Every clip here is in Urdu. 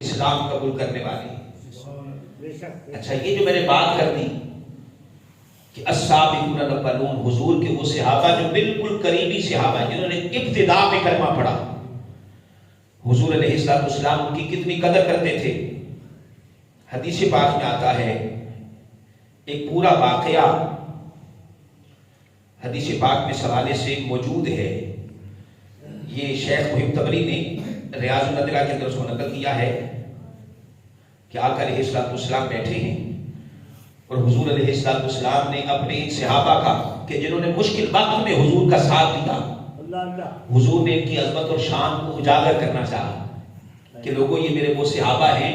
اسلام قبول کرنے والے. اچھا یہ جو میں نے بات کر دی کہ السابقون الاولون، حضور کے وہ صحابہ جو بالکل قریبی صحابہ جنہوں نے ابتدا میں کلمہ پڑھا، حضور علیہ السلام ان کی کتنی قدر کرتے تھے. حدیث پاک میں آتا ہے ایک پورا واقعہ حدیث پاک میں سوالے سے موجود ہے. یہ شیخ محب طبری نے ریاض النادرہ کے اندر اس کو نقل کیا ہے کہ آقا علیہ السلام بیٹھے ہیں اور حضور علیہ السلام نے اپنے ان صحابہ کا کہ جنہوں نے مشکل وقت میں حضور کا ساتھ دیا، حضور نے ان کی عظمت اور شان کو اجاگر کرنا چاہا کہ لوگوں یہ میرے وہ صحابہ ہیں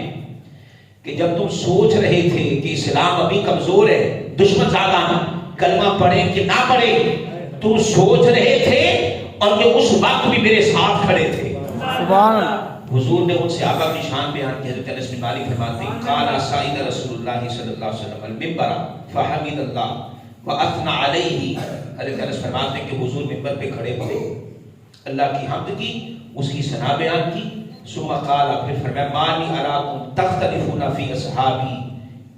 کہ جب تم سوچ رہے تھے کہ اسلام ابھی کمزور ہے، دشمن زیادہ ہیں، کلمہ پڑھیں کہ نہ پڑھیں، تم سوچ رہے تھے اور یہ اس وقت بھی میرے ساتھ کھڑے تھے. سبحان اللہ. حضور نے ان صحابہ کی شان بیان کی. حضرت انس بن مالک فرماتے ہیں قال سعید رسول اللہ صلی اللہ علیہ وسلم المنبر فحمد اللہ واثنى علیہ. حضرت انس فرماتے ہیں کہ حضور منبر پہ کھڑے ہوئے، اللہ کی حمد کی، اس کی ثنا بیان کی. ثم قال، پھر فرمایا مانی اراکم تختلفون فی اصحابی،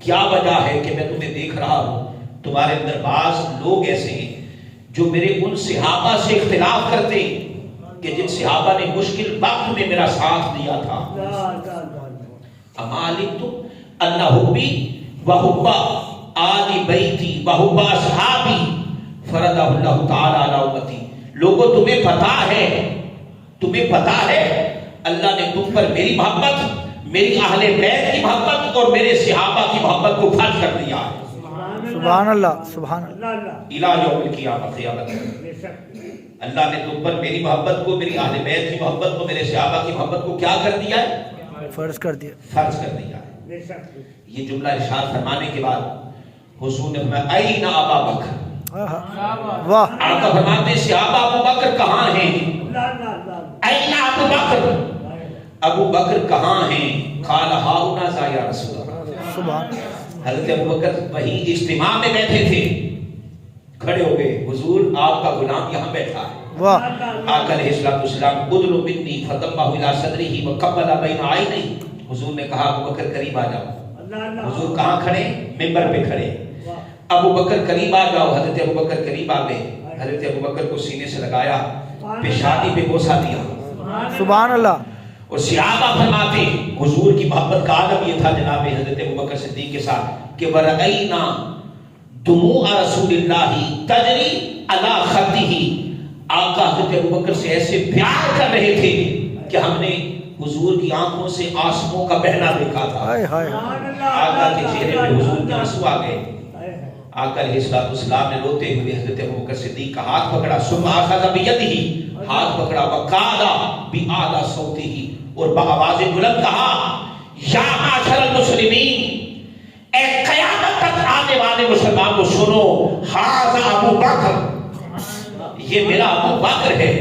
کیا وجہ ہے کہ میں تمہیں دیکھ رہا ہوں تمہارے اندر بعض لوگ ایسے ہیں جو میرے ان صحابہ سے اختلاف کرتے ہیں کہ جن صحابہ نے مشکل وقت میں میرا ساتھ دیا تھا. اما علمتم ان حبی وحب آل بیتی وحب اصحابی فرضہ اللہ تعالی علی امتی. لوگوں تمہیں پتا ہے اللہ نے تم پر میری محبت، میری اہل بیت کی محبت اور میرے صحابہ کی محبت کو فرض کر دیا ہے. سبحان اللہ. سبحان اللہ. الی یوم القیامہ، قیامت. اللہ نے تم پر میری محبت کو، میری اہل بیت کی محبت کو، میرے صحابہ کی محبت کو کیا کر دیا ہے؟ فرض کر دیا. فرض کر دیا ہے. یہ جملہ ارشاد فرمانے کے بعد حضور نے فرمایا این ابا بکر. واہ. آقا فرماتے ہیں صحابہ ابو بکر کہاں ہیں؟ این ابو بکر، ابو بکر کہاں ہیں؟ قال ہاؤنا ذا یا رسول اللہ. سبحان. حضرت ابو بکر وہی اجتماع میں بیٹھے تھے، کھڑے ہو گئے، حضور آپ کا غلام یہاں بیٹھا ہے. واہ. آقا علیہ السلام ادنو منی فضمہ الى صدرہ وقبل بین عینیہ. حضور نے کہا ابو بکر قریب آ جاؤ. حضور کہاں کھڑے؟ منبر پہ کھڑے. ابو بکر قریب آ جاؤ. حضرت ابو بکر قریب آ گئے. حضرت ابو بکر کو سینے سے لگایا، پیشانی پہ بوسہ دیا. سبحان اللہ. اور صحابہ فرماتے حضور کی محبت کا عالم یہ تھا جناب حضرت ابو بکر صدیق کے ساتھ کہ ورأینا دموع رسول اللہ تجری علی خدہ. آقا حضرت ابو بکر سے ایسے پیار کر رہے تھے کہ ہم نے حضور کی آنکھوں سے آنسوؤں کا بہنا دیکھا تھا. آقا کے چہرے پہ حضور کے آنسو آ گئے. آقا علیہ السلام نے روتے ہوئے حضرت ابو بکر صدیق کا ہاتھ پکڑا. ثم اخذ بیدہ، ہاتھ پکڑا. وقال بأعلی صوتہ، اور بآواز بلند کہا یا معاشر المسلمین، اے قیامت تک آنے والے مسلمانوں سنو، ھذا ابو بکر، یہ میرا ابو بکر ہے.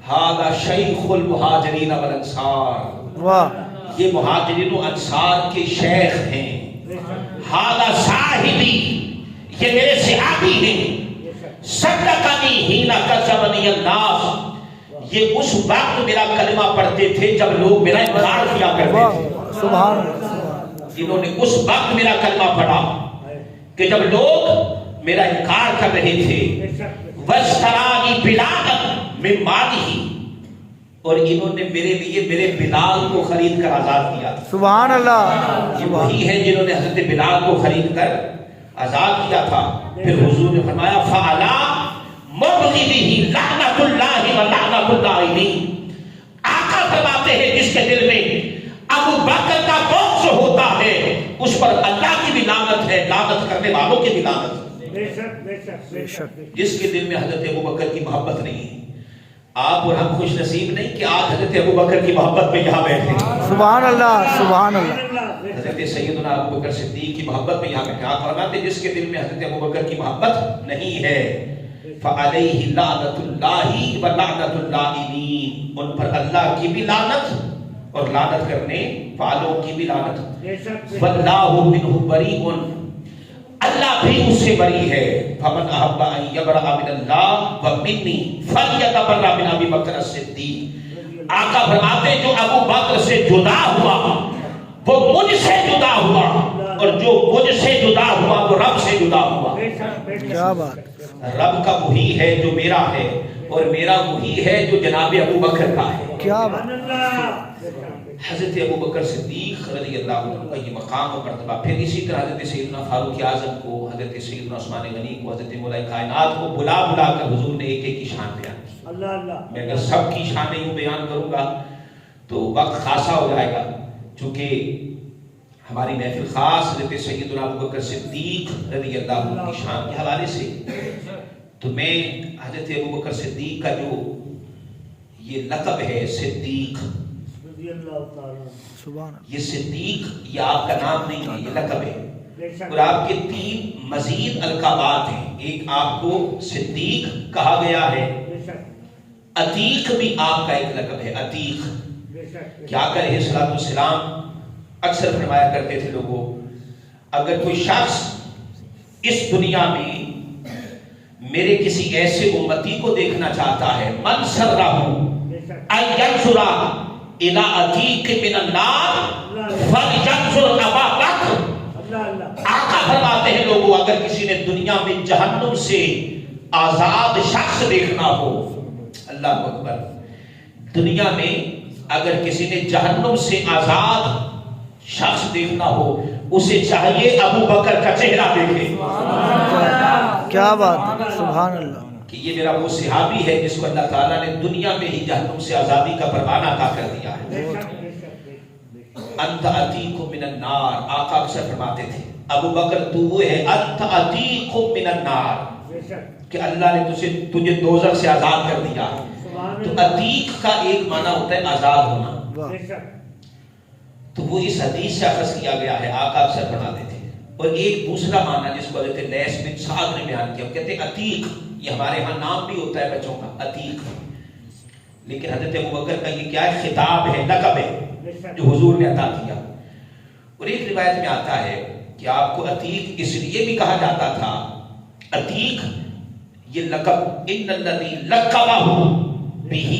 ھذا شیخ المہاجرین والانصار، واہ. یہ مہاجرین و انصار کے شیخ ہیں. ھذا صاحبی، یہ میرے صحابی ہیں. صدقنی حین کذبنی الناس، یہ اس وقت میرا کلمہ پڑھتے تھے جب لوگ میرا انکار کیا کرتے تھے. سبحان اللہ. جنہوں نے اس وقت میرا کلمہ پڑھا کہ جب لوگ میرا انکار کر رہے تھے. وَاشْتَرَانِي بِلَالًا مِنْ مَالِهِ، اور انہوں نے میرے لیے میرے بلال کو خرید کر آزاد کیا. سبحان اللہ. یہ وہی ہیں جنہوں نے حضرت بلال کو خرید کر آزاد کیا تھا. پھر حضور نے فرمایا فَعَلَىٰ مُبْغِضِهِ لَعْنَةُ اللَّهِ وَلَعْنَةُ اللَّاعِنِينَ. آقا فرماتے ہیں جس کے دل میں ابو بکر کا بغض ہوتا ہے اس پر اللہ کی بھی لعنت ہے، لعنت کرنے والوں کی بھی لعنت ہے. بے شک. جس کے دل میں حضرت ابو بکر کی محبت نہیں ہے، آپ اور ہم خوش نصیب نہیں کہ آج حضرت ابو بکر کی محبت میں یہاں بیٹھے. سبحان اللہ. سبحان اللہ. حضرت سیدنا ابو بکر صدیق کی محبت میں یہاں بیٹھے. آپ فرماتے جس کے دل میں حضرت ابو بکر کی محبت نہیں ہے فعلیہ لعنت اللہ ولعنت اللاعنین، ان پر اللہ کی بھی لعنت اور لعنت کرنے والوں کی بھی لعنت. واللہ منہ بریء، اللہ بھی اس سے بری ہے. فمن احب ان یبرأ من اللہ ومنی فلیتبرأ من ابی بکر الصدیق. آقا فرماتے جو ابو بکر سے جدا ہوا وہ مجھ سے جدا ہوا، اور جو مجھ سے جدا ہوا وہ رب سے جدا ہوا۔ کیا بات، رب کا وہی ہے جو میرا ہے، اور میرا وہی ہے جو جناب ابو بکر کا ہے۔ کیا بات، حضرت ابو بکر صدیق رضی اللہ عنہ کا یہ مقام و مرتبہ، پھر اسی طرح حضرت سیدنا فاروق اعظم کو، حضرت سیدنا عثمان غنی کو، حضرت مولا کائنات کو بلا بلا کر حضور نے ایک ایک کی شان بیان کی۔ میں اگر سب کی شانیں یوں بیان کروں گا تو وقت خاصا ہو جائے گا، چونکہ ہماری محفل خاص حضرت سیدنا ابو بکر صدیق رضی اللہ عنہ کی شان کے حوالے سے، تو میں حضرت ابو بکر صدیق کا جو یہ لقب ہے صدیق، یہ صدیق یہ آپ کا نام نہیں ہے، یہ لقب ہے، اور آپ کے 3 مزید القابات ہیں۔ ایک آپ کو صدیق کہا گیا ہے، عتیق بھی آپ کا ایک لقب ہے، عتیق۔ کیا کہ علیہ الصلوۃ والسلام اکثر فرمایا کرتے تھے لوگوں، اگر کوئی شخص اس دنیا میں میرے کسی ایسے امتی کو دیکھنا چاہتا ہے، من سرہ ان ینظر الی عتیق من النار فلینظر ابا بکر۔ آقا فرماتے ہیں لوگوں، اگر کسی نے دنیا میں جہنم سے آزاد شخص دیکھنا ہو، اللہ اکبر، دنیا میں اگر کسی نے جہنم سے آزاد شخص دیکھنا ہو، اسے چاہیے ابو بکر کا چہرہ دیکھے۔ کیا بات، سبحان اللہ، کہ یہ میرا وہ صحابی ہے جس کو اللہ تعالیٰ نے دنیا میں ہی جہنم سے آزادی کا پروانہ عطا کر دیا ہے۔ انت عتیق من النار، آقا اکثر فرماتے تھے ابو بکر تو وہ ہے، انت عتیق من النار، کہ اللہ نے تجھے دوزخ سے آزاد کر دیا۔ تو عتیق کا ایک معنی ہوتا ہے آزاد ہونا، تو وہ اس حدیث سے اخذ کیا گیا ہے، آقا اکثر فرماتے تھے۔ اور ایک دوسرا معنی جس کو حضرت لیث بن سعد نے بیان کیا، وہ کہتے ہیں عتیق، یہ ہمارے ہاں نام بھی ہوتا ہے بچوں کا عتیق، لیکن حضرت ابو بکر کا یہ کیا ہے، خطاب ہے، لقب ہے جو حضور نے عطا کیا۔ اور ایک روایت میں آتا ہے کہ آپ کو عتیق اس لیے بھی کہا جاتا تھا، عتیق یہ لقب، ان الذی لقبہ بہ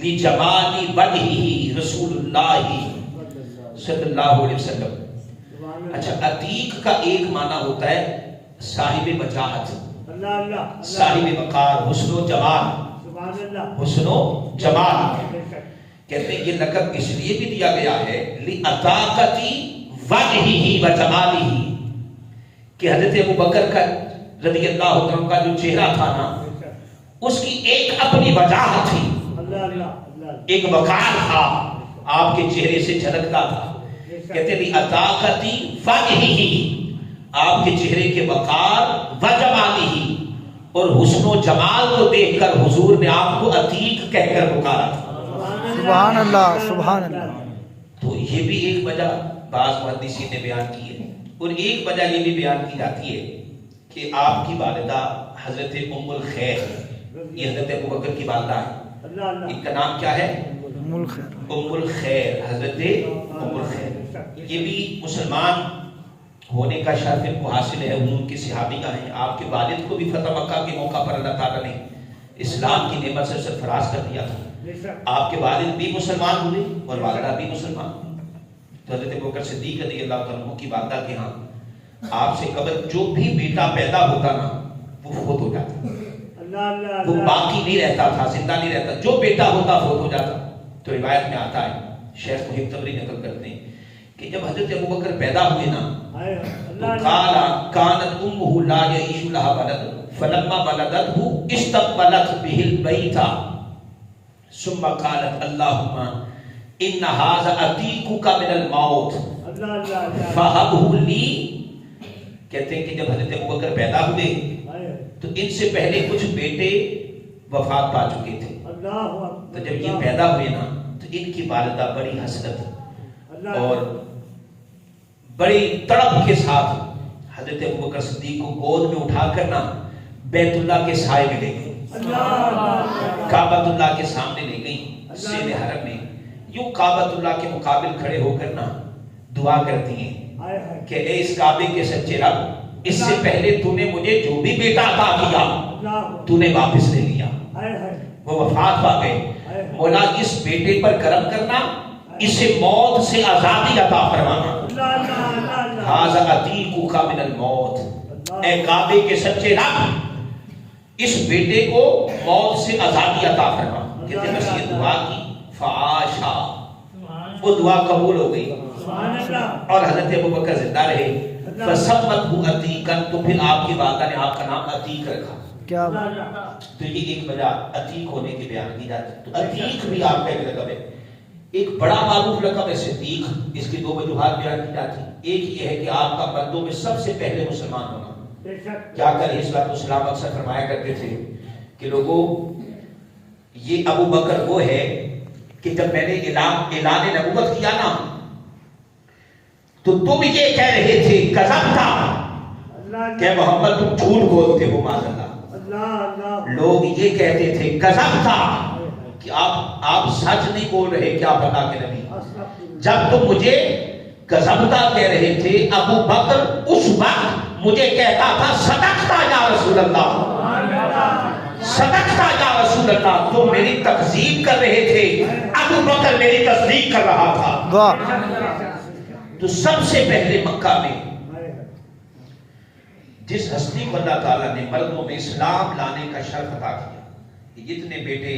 لجمال وجہہ رسول اللہ صلی اللہ علیہ وسلم۔ اچھا، عتیق کا ایک معنی ہوتا ہے صاحب وجاہت، صاحب وقار، حسن و جمال، حسن و جمال۔ کہتے ہیں یہ لقب اس لیے بھی دیا گیا ہے لعطاقتی وجہہ و جمالہ، کہ حضرت ابو بکر کا رضی اللہ عنہ کا جو چہرہ تھا نا، اس کی ایک اپنی وجاہت تھی، ایک وقار تھا، آپ کے چہرے سے جھلکتا تھا۔ کہتے ہیں لعطاقتی وجہہ، آپ کے چہرے کے وقار و جمالہ، اور حسن و جمال کو دیکھ کر حضور نے آپ کو عتیق کہہ کر پکارا تھا۔ سبحان اللہ، سبحان اللہ۔ تو یہ بھی ایک وجہ بعض محدثین نے بیان کی ہے، اور ایک وجہ یہ بھی بیان کی جاتی ہے کہ آپ کی والدہ حضرت ام الخیر، یہ حضرت ابو بکر کی والدہ ہے، ان کا نام کیا ہے، ام الخیر، حضرت ام الخیر۔ یہ بھی مسلمان ہونے کا شرف ان کو حاصل ہے، حضور کے صحابی کا ہیں۔ آپ کے والد کو بھی فتح مکہ کے موقع پر اللہ تعالیٰ نے اسلام کی نعمت سے سرفراز کر دیا تھا۔ آپ کے والد بھی مسلمان ہوئے اور والدہ بھی مسلمان ہوئی۔ تو حضرت ابو بکر صدیق رضی اللہ عنہ کی والدہ کے ہاں آپ سے قبل جو بھی بیٹا پیدا ہوتا نا، وہ فوت ہو جاتا، وہ باقی نہیں رہتا تھا، زندہ نہیں رہتا، جو بیٹا ہوتا فوت ہو جاتا۔ تو روایت میں آتا ہے، شیخ محب تبری نقل کرتے ہیں کہ جب حضرت ابو بکر پیدا ہوئے نا، تو قالا کانت امہ لا یعیش لہا ولد فلما ولدتہ استقبلت بہ البیت ثم قالت اللہم ان ھذا عتیقک من الموت فہبہ لی۔ کہتے ہیں کہ جب حضرت ابو بکر پیدا ہوئے تو ان سے پہلے کچھ بیٹے وفات پا چکے تھے، تو جب یہ پیدا ہوئے نا تو ان کی والدہ بڑی حسرت اور بڑی تڑپ کے ساتھ حضرت ابو بکر صدیق کو گود میں اٹھا کر نا بیت اللہ کے سائے میں لے گئی، کعبۃ اللہ کے سامنے لے گئی، سین حرم میں یوں کعبۃ اللہ کے مقابل کھڑے ہو کر نا دعا کرتی ہیں کہ اے اس کعبے کے سچے رب، اس سے پہلے تو نے مجھے جو بھی بیٹا عطا کیا تو نے واپس لے لیا، وہ وفات پا گئے، مولا اس بیٹے پر کرم کرنا، اسے موت سے آزادی عطا فرمانا. ھذا عتیقک من الموت، اے کعبے کے سچے رب اس بیٹے کو موت سے آزادی عطا فرما. کہتے بس یہ دعا کی فعاشا، وہ دعا قبول ہو گئی اور حضرت ابوبکر زندہ رہے. فسمتہ عتیقا، تو پھر آپ کی والدہ نے آپ کا نام عتیق رکھا. کیا تو یہ ایک وجہ عتیق ہونے کی بیان کی جاتی ہے. تو عتیق بھی آپ کا ایک لقب ہے. ایک بڑا معروف لقب ہے صدیق. اس کی دو وجوہات بیان کی جاتی ہیں. ایک یہ ہے کہ آپ کا مردوں میں سب سے پہلے مسلمان ہونا. کیا کر السلام اکثر فرمایا کرتے تھے کہ لوگوں یہ ابو بکر وہ ہے کہ جب میں نے اعلان نبوت کیا نا تو تم یہ کہہ رہے تھے کذبتا کہ محمد تم جھوٹ بولتے ہو. معاذ اللہ. لوگ یہ کہتے تھے کذبتا کہ آپ سچ نہیں بول رہے کہ آپ اللہ کے نبی. جب تم مجھے کذبتا کہہ رہے تھے ابو بکر اس وقت مجھے کہتا تھا صدقتا یا رسول اللہ، صدقتا یا رسول اللہ. تم میری تکذیب کر رہے تھے، ابو بکر میری تصدیق کر رہا تھا. تو سب سے پہلے مکہ میں جس ہستی کو اللہ تعالیٰ نے مردوں میں اسلام لانے کا شرف عطا کیا، جتنے بیٹے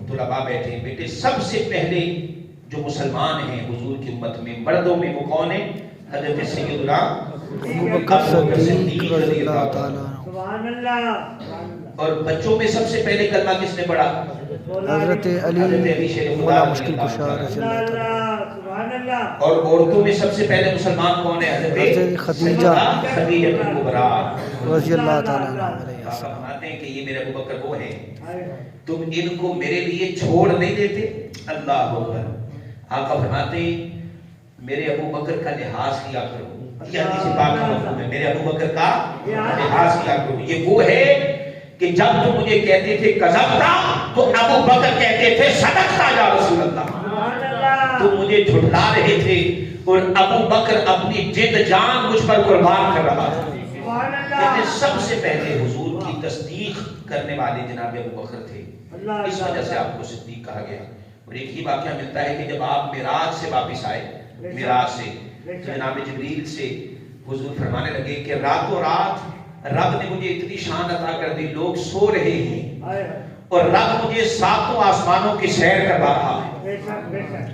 طلباء بیٹھے بیٹے سب سے پہلے جو مسلمان ہیں حضور کی امت میں مردوں میں وہ کون ہیں؟ حضرت سیدنا ابوبکر صدیق رضی اللہ تعالیٰ عنہ. اور بچوں میں سب سے پہلے کلمہ کس نے پڑھا؟ حضرت علی مولا مشکل کشا رضی اللہ تعالیٰ. اور عورتوں میں سب سے پہلے مسلمان کون ہے؟ حضرت خدیجہ کبریٰ رضی اللہ تعالیٰ عنہ. فرماتے ہیں کہ یہ میرے ابوبکر وہ ہیں، تم ان کو میرے لیے چھوڑ نہیں دیتے. اللہ اکبر. آقا فرماتے ہیں میرے ابوبکر کا لحاظ کیا کرو. یہ حدیث پاک کا مفہوم ہے، میرے ابوبکر کا لحاظ کیا کرو. یہ وہ ہے کہ جب تم مجھے کہتے تھے کذبتا تو ابو بکر کہتے تھے صدقتا یا رسول اللہ. تم مجھے جھٹلا رہے تھے اور ابو بکر اپنی جد جان مجھ پر قربان کر رہا تھا. کہتے سب سے پہلے حضور کی تصدیق کرنے والے جناب ابو بکر تھے. اس وجہ سے آپ کو صدیق کہا گیا. اور ایک ہی واقعہ ملتا ہے کہ جب آپ معراج سے واپس آئے، معراج سے جناب جبریل سے حضور فرمانے لگے کہ راتوں رات رب نے مجھے اتنی شان عطا کر دی، لوگ سو رہے ہیں اور رب مجھے ساتوں آسمانوں کی سیر کروا رہا ہے.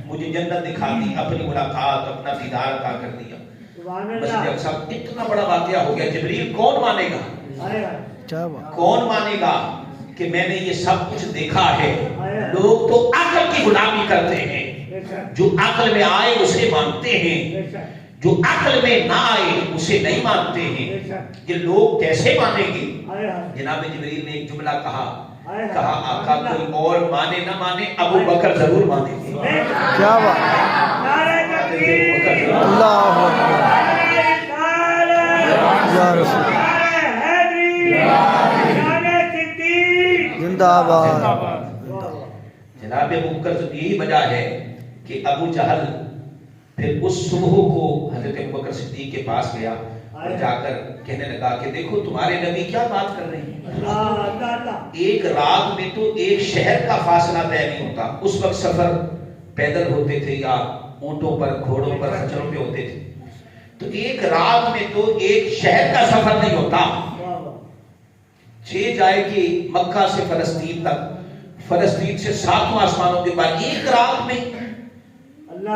مجھے جنت دکھا دی، اپنی ملاقات اپنا دیدار عطا کر دیا. مسجد اقصی اتنا بڑا واقعہ ہو گیا. جبریل کون مانے گا؟ کون مانے گا کہ میں نے یہ سب کچھ دیکھا ہے؟ لوگ تو عقل کی غلامی کرتے ہیں. جو عقل میں آئے اسے مانتے ہیں، جو عقل میں نہ آئے اسے نہیں مانتے ہیں. یہ لوگ کیسے مانیں گے؟ جناب جبریل نے ایک جملہ کہا آقا کوئی اور مانے نہ مانے ابو بکر ضرور مانیں گے. کیا بات. اللہ یا رسول زندہ باد. جناب ابو بکر تو یہی وجہ ہے کہ ابو جہل پھر اس صبح کو حضرت ابو بکر صدیق کے پاس گیا اور جا کر کہنے لگا کہ دیکھو تمہارے نبی کیا بات کر رہے ہیں. ایک رات میں تو ایک شہر کا فاصلہ طے نہیں ہوتا. اس وقت سفر پیدل ہوتے تھے یا اونٹوں پر، گھوڑوں پر، خچروں پہ ہوتے تھے. تو ایک رات میں تو ایک شہر کا سفر نہیں ہوتا. 6 جائے کہ مکہ سے فلسطین تک، فلسطین سے 7 آسمانوں کے بعد ایک رات میں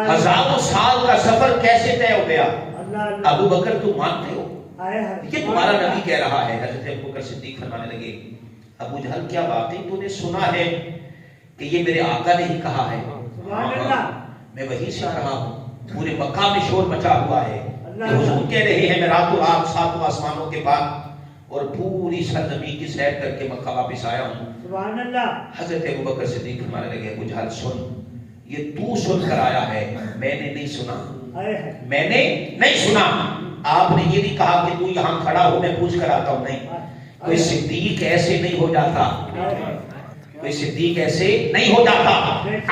ہزاروں سال کا سفر کیسے طے ہو گیا؟ ابو بکر تم مانتے ہو یہ تمہارا نبی کہہ رہا ہے. حضرت ابو بکر صدیق فرمانے لگے ابو جہل کیا واقعی تو نے سنا ہے کہ یہ میرے آقا نے ہی کہا ہے؟ میں وہیں سے آ رہا ہوں. پورے مکہ میں شور مچا ہوا ہے. حضور کہہ رہے ہیں میں راتوں رات 7 آسمانوں کے بعد اور پوری سرزمین کی سیر کر کے مکہ واپس آیا ہوں. حضرت ابو بکر صدیق فرمانے لگے ابو جہل سن، یہ تو سن کر آیا ہے، میں نے نہیں سنا، میں نے نہیں سنا. آپ نے یہ نہیں کہا کہ تو یہاں کھڑا ہو میں پوچھ کر آتا ہوں. نہیں، کوئی صدیق ایسے نہیں ہو جاتا، کوئی صدیق ایسے نہیں ہو جاتا.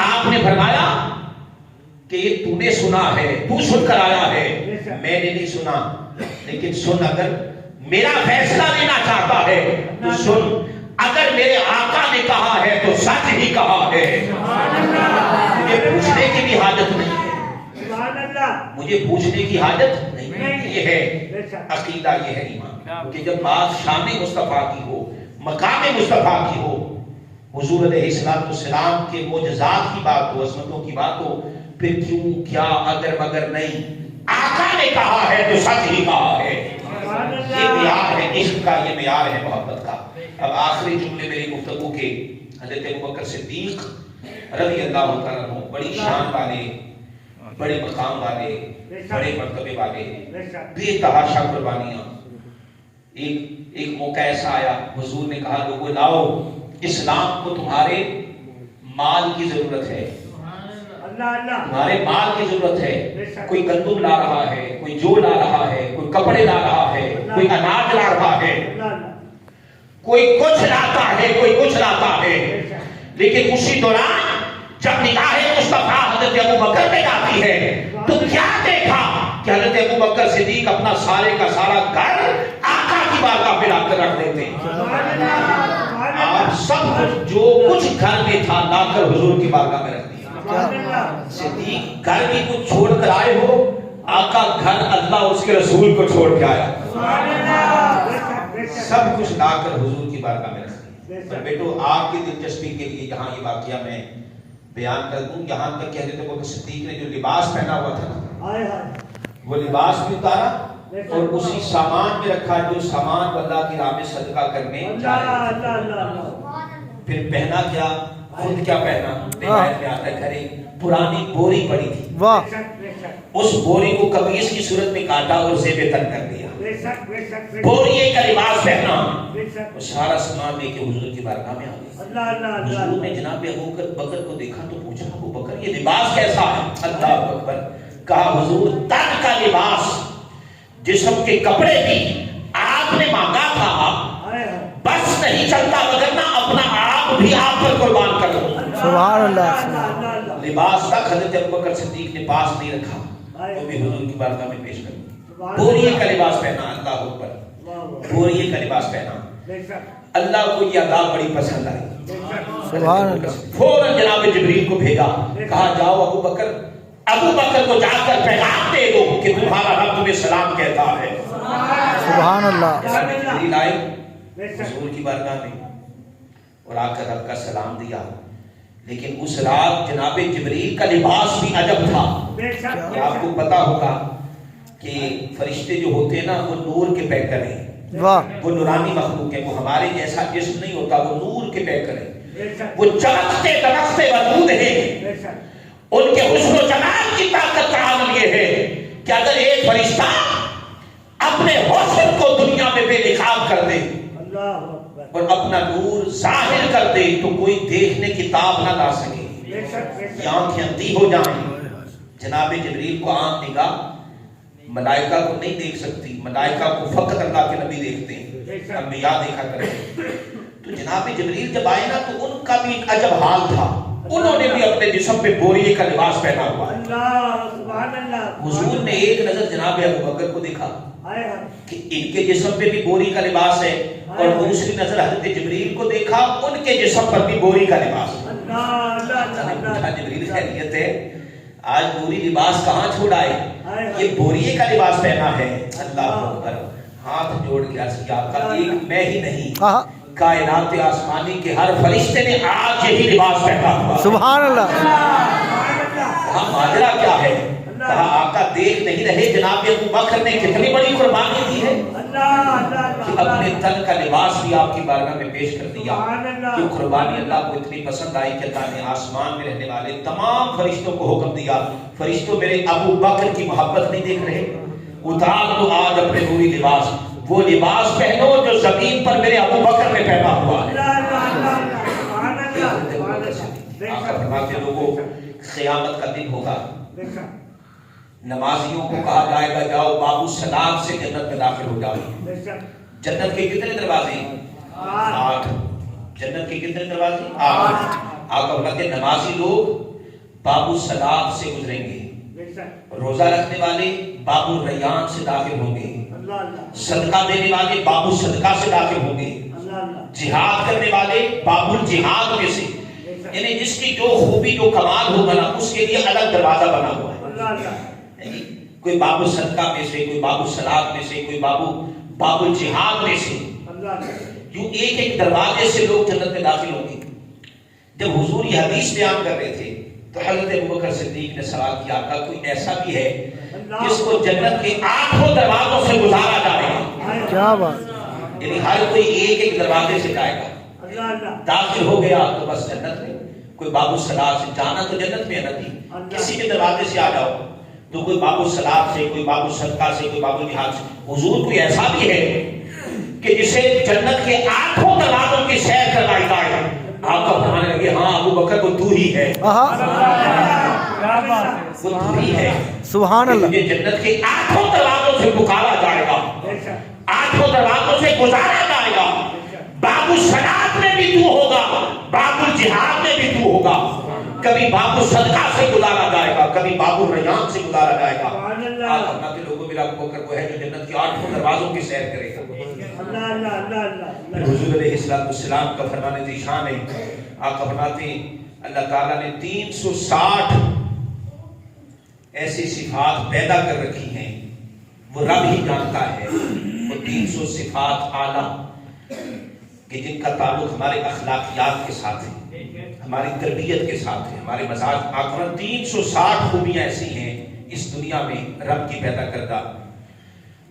آپ نے فرمایا کہ یہ تو نے سنا ہے، تو سن کر آیا ہے، میں نے نہیں سنا. لیکن سن، اگر میرا فیصلہ لینا چاہتا ہے تو سن، اگر میرے آقا نے کہا ہے تو سچ ہی کہا ہے. مجھے پوچھنے کی بھی حاجت نہیں ہے. مجھے پوچھنے کی حاجت نہیں. یہ ہے عقیدہ, یہ ہے ایمان, کہ جب بات شان مصطفیٰ کی ہو, مقام مصطفیٰ کی ہو, حضور علیہ السلام کے معجزات کی بات ہو, عظمتوں کی بات ہو, پھر کیوں کیا اگر مگر نہیں, آقا نے کہا ہے تو سچ ہی کہا ہے. یہ معیار ہے عشق کا, یہ معیار ہے محبت کا. اب آخری جملے میری گفتگو کے, حضرت ابوبکر صدیق رضی اللہ تعالیٰ عنہ, بڑی شان والے, بڑے مقام والے, بڑے مرتبے والے, بے تحاشا قربانیاں. ایک موقع ایسا آیا, حضور نے کہا لوگوں لاؤ, اسلام کو تمہارے مال کی ضرورت ہے, تمہارے مال کی ضرورت ہے. کوئی گندم لا رہا ہے, کوئی جو لا رہا ہے, کوئی کپڑے لا رہا ہے, کوئی اناج لا رہا ہے, کوئی کچھ لاتا ہے, کوئی کچھ لاتا ہے. لیکن اسی دوران جب نگاہ مصطفیٰ حضرت ابوبکر پہ جاتی ہے تو کیا دیکھا کہ حضرت ابوبکر صدیق اپنا سارے کا سارا گھر آقا کی بارگاہ پہ لا کر رکھ دیتے ہیں. آپ سب کچھ جو کچھ گھر میں تھا لا کر حضور کی بارگاہ میں رکھ دیا. صدیق گھر بھی کچھ چھوڑ کر آئے ہو, آقا گھر اللہ اس کے رسول کو چھوڑ کے آیا, سب کچھ لا کر حضور کی بارگاہ میں رکھ دیا. پر بیٹو آپ کی دلچسپی کے لیے یہاں یہ واقعہ میں بیان کر دوں, یہاں تک کہ حضرت ابوبکر صدیق نے جو لباس پہنا ہوا تھا نا, وہ لباس بھی اتارا اور اسی سامان میں رکھا جو سامان اللہ کی راہ میں صدقہ کرنے جا رہے تھے. پھر پہنا کیا, خود کیا پہنا, روایت میں آتا ہے گھر ایک پرانی بوری پڑی تھی, اس بوری کو قمیص کی صورت میں کاٹا اور زیب تن کر دیا, بوری کا لباس پہنا, اور سارا سامان لے کے حضور کی بارگاہ میں آ گیا. حضور نے جناب ابوبکر کو دیکھا تو پوچھا ابوبکر یہ لباس کیسا ہے؟ اللہ اکبر. کہا حضور تن کا لباس, جسم کے کپڑے بھی آپ نے مانگا تھا, بس نہیں چلتا وگرنہ اپنا آپ بھی آپ پر قربان کر دو. سبحان اللہ. لباس تک حضرت ابوبکر صدیق نے پاس نہیں رکھا, وہ بھی حضور کی بارگاہ میں پیش کر. بوریے کا لباس پہنا, اللہ اکبر, بوریے کا لباس پہنا. اللہ کو یہ ادا بڑی پسند آئی. سبحان اللہ. فوراً جناب جبریل کو بھیجا, کہا جاؤ ابوبکر کو جا کر پیغام دے دو کہ تمہارا رب تمہیں سلام کہتا ہے. سبحان اللہ. جناب جبریل آئے حضور کی بارگاہ میں اور آ کر رب کا سلام دیا. لیکن اس رات جناب جبریل کا لباس بھی عجب تھا. آپ کو پتا ہوگا کہ فرشتے جو ہوتے ہیں نا وہ نور کے پیکر ہیں, وہ نورانی مخلوق ہے, وہ ہمارے جیسا جسم نہیں ہوتا, وہ نور کے پیکر ہیں, وہ چمکتے دمکتے وجود ہیں. ان کے حسن و جمال کی طاقت کا عمل یہ ہے کہ اگر ایک فرشتہ اپنے حسن کو دنیا میں بے نقاب کر دے اور اپنا نور ظاہر کر دے تو کوئی دیکھنے کی تاب نہ لا سکے, یہ آنکھیں اندھی ہو جائیں. جناب جبریل کو آنکھ نگاہ ملائکہ کو نہیں دیکھ سکتی, ملائکہ کو فقط اللہ کے نبی دیکھتے ہیں, انبیاء دیکھا کرتے. تو جناب جبریل جب آئے نا تو ان کا بھی ایک عجب حال تھا, انہوں نے بھی اپنے جسم پہ بوریے کا لباس پہنا ہوا ہے. حضور نے ایک نظر جناب ابوبکر کو دیکھا کہ ان کے جسم پہ بھی بوری کا لباس ہے, اور دوسری نظر حضرت جبریل کو دیکھا, ان کے جسم پر بھی بوری کا لباس ہے. جبریل خیریت ہے, آج بوری لباس کہاں چھوڑا ہے, یہ بوریے کا لباس پہنا ہے. اللہ اکبر. ہاتھ جوڑ کے عرض کیا, ایک میں ہی نہیں, کائنات آسمانی کے ہر فرشتے نے آج یہی لباس پہنا ہوا. سبحان اللہ. کہا ماجرا کیا ہے؟ کہا آقا دیکھ نہیں رہے جناب ابوبکر نے کتنی بڑی قربانی دی ہے کہ اپنے تن کا لباس بھی آپ کی بارگاہ میں پیش کر دیا. یہ قربانی اللہ کو اتنی پسند آئی کہ اللہ نے آسمان میں رہنے والے تمام فرشتوں کو حکم دیا, فرشتوں میرے ابوبکر کی محبت نہیں دیکھ رہے, اتار دو آج اپنے نوری لباس, وہ لباس پہنو جو زمین پر میرے ابوبکر نے پہنا ہوا ہے. آقا فرماتے لوگوں قیامت کا دن ہوگا, نمازیوں کو کہا جائے گا جاؤ بابو سلام سے جنت میں داخل ہو جاؤ. جنت کے کتنے دروازے ہیں؟ 8. جنت کے کتنے دروازے؟ 8. آقا فرماتے نمازی لوگ بابو سلام سے گزریں گے, روزہ رکھنے والے بابو ریان سے داخل ہوں گے, صدقہ دینے والے بابو صدقہ سے داخل ہوں گے, جہاد کرنے والے باب الجہاد میں سے، یعنی جس کی جو خوبی جو کمال ہوگا نا اس کے لیے الگ دروازہ بنا ہوا ہے. کوئی باب الصدقہ میں سے، کوئی باب الصلاۃ میں سے، کوئی باب الجہاد میں سے، یوں ایک ایک دروازے سے لوگ جنت میں داخل ہوں گے. جب حضور یہ حدیث بیان کر رہے تھے تو حضرت ابوبکر صدیق نے سوال کیا، آقا کوئی ایسا بھی ہے جس کو جنت کے 8 دروازوں سے گزارا جائے گا؟ کیا بات، یعنی ہر کوئی ایک ایک دروازے سے جائے گا، داخل ہو گیا تو بس جنت میں. کوئی باب الصلاۃ سے جانا تو جنت میں ہے نا، کسی بھی دروازے سے آ جاؤ. تو کوئی باب الصلاۃ سے، کوئی باب الصدقہ سے، کوئی باب الجہاد سے. حضور کوئی ایسا بھی ہے کہ جسے جنت کے 8 دروازوں کی سیر کروائی جائے؟ آقا فرمانے لگے ہاں ابو بکر وہ تو ہی ہے، وہ تو ہی ہے. سبحان اللہ. تجھے جنت کے 8 دروازوں سے پکارا جائے گا، 8 دروازوں سے گزارا جائے گا. باب الصلاۃ میں بھی تو ہوگا، باب الجہاد میں بھی تو ہوگا. کبھی باب الصدقہ سے گزارا جائے گا، کبھی باب الریان سے گزارا جائے گا. آج اللہ کے لوگوں میں ابو بکر وہ ہے جو جنت کے 8 دروازوں کی سیر کرے گا. حضور علیہ السلام کا فرمانے ذیشان ہے. آقا فرماتے ہیں اللہ تعالیٰ نے 360 ایسی صفات پیدا کر رکھی ہیں، وہ رب ہی جانتا ہے. وہ 300 صفات اعلیٰ کہ جن کا تعلق ہمارے اخلاقیات کے ساتھ ہے، ہماری تربیت کے ساتھ ہے، ہمارے مزاج. آقا 360 خوبیاں ایسی ہیں اس دنیا میں رب کی پیدا کردہ.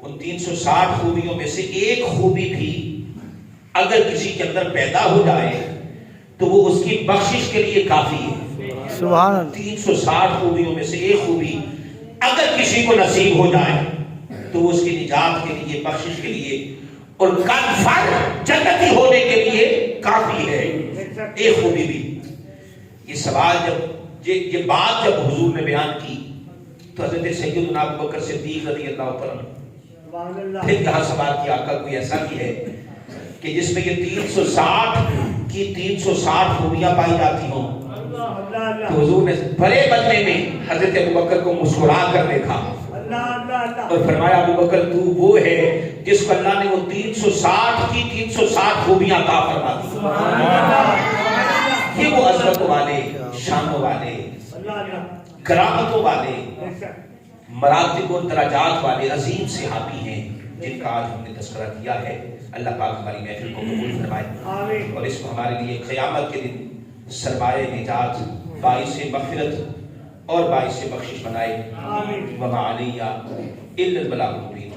ان 360 خوبیوں میں سے ایک خوبی بھی اگر کسی کے اندر پیدا ہو جائے تو وہ اس کی بخشش کے لیے کافی ہے. سبحان اللہ. 360 خوبیوں میں سے ایک خوبی اگر کسی کو نصیب ہو جائے تو وہ اس کی نجات کے لیے، بخشش کے لیے اور کنفرم جنتی ہونے کے لیے کافی ہے. ایک خوبی بھی. یہ سوال جب یہ بات جب حضور نے بیان کی تو حضرت سیدنا ابو بکر صدیق رضی اللہ عنہ پھر کہاں سوال کیا، آقا کوئی ایسا بھی ہے کہ جس میں یہ 360 کی 360 خوبیاں پائی جاتی ہوں؟ تو حضور نے بڑے بدلے میں حضرت ابو بکر کو مسکرا کر دیکھا اور فرمایا ابو بکر تو وہ ہے جس کو اللہ نے وہ 360 کی 360 خوبیاں عطا فرما دی. یہ وہ عظمت والے، شانوں والے، کرامتوں والے، مراتب و درجات والے عظیم صحابی ہیں جن کا آج ہم نے تذکرہ کیا ہے. اللہ پاک ہماری محفل کو قبول فرمائے اور اس کو ہمارے لیے قیامت کے دن سرمایہ نجات، باعث مغفرت اور باعث بخشش بنائے. وما علیہ الا البلاغ المبین.